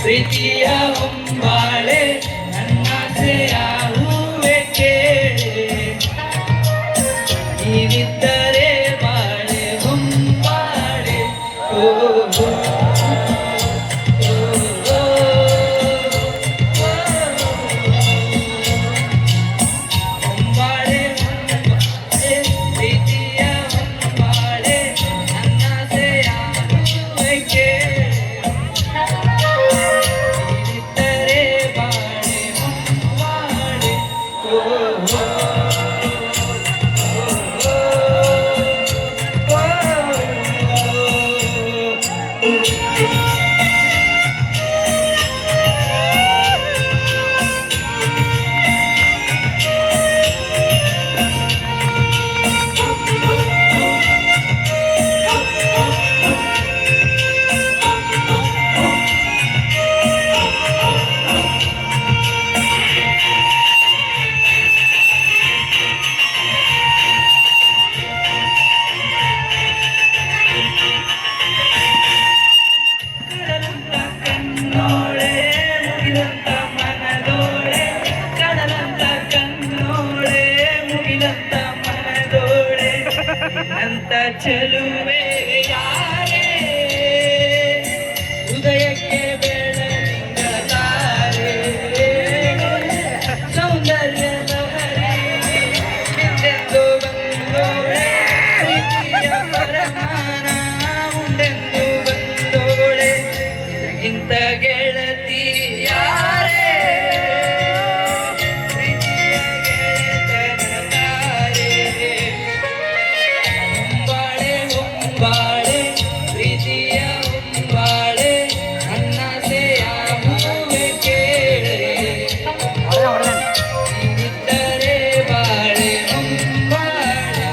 ಪ್ರೀತಿಯ ಹೊಂಬಾಳೆ ನನ್ನಾಸೆಯ ಹೂವೆ ಕೇಳೆ ನೀನಿದ್ದರೆ ಬಾಳೆ ಹೊಂಬಾಳೆ ಓ ಅಂತ ಚೆಲುವೆ ಯಾರೇ ಹೃದಯಕ್ಕೆ ಬೆಳಲಿಂಗ ತಾರೆ ಸೌಂದರ್ಯದ ಹರಿ ಎಂದೆಂದು ಬಂದೋಳೆ ಪ್ರೀತಿಯ ಪರಮಾನ ಉಂಡೆಂದು ಬಂದೋಳೆ ಇಂಥ ಗೆಳತಿ ಯಾರೇ ಬಾಳೆ ಪ್ರೀತಿಯ ಹೊಂಬಾಳೆ ನನ್ನಾಸೆಯ ಹೂವೆ ಕೇಳೆ ನೀನಿದ್ದರೆ ಬಾಳೆ ಹೊಂಬಾಳೆ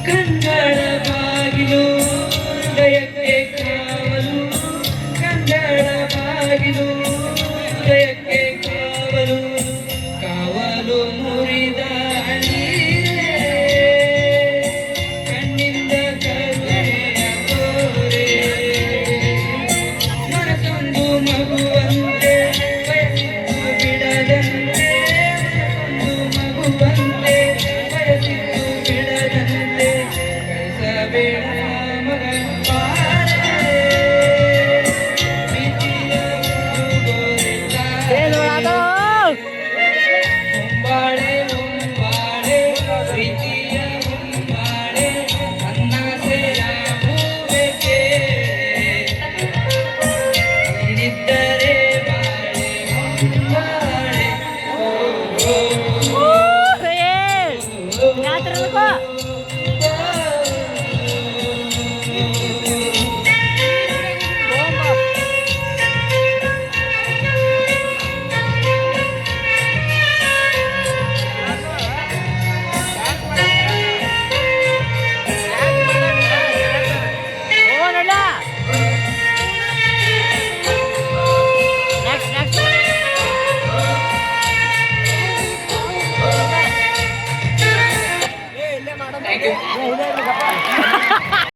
ಕಂಗಳ ಬಾಗಿಲು ಹೃದಯಕ್ಕೆ ಕಾವಲು ಕಂಗಳ ಬಾಗಿಲು ಹೃದಯಕ್ಕೆ ಕಾವಲು ಕಾವಲು ಮುರಿದ ನೀರೇ ಕಣ್ಣಿಂದ ಕರುಣೆಯ ತೋರೆ ಮನಸೊಂದು ಮಗುವಂತೆ ಬಯಸಿದ್ದು ಬಿಡದಂತೆ ಮನಸೊಂದು ಮಗುವಂತೆ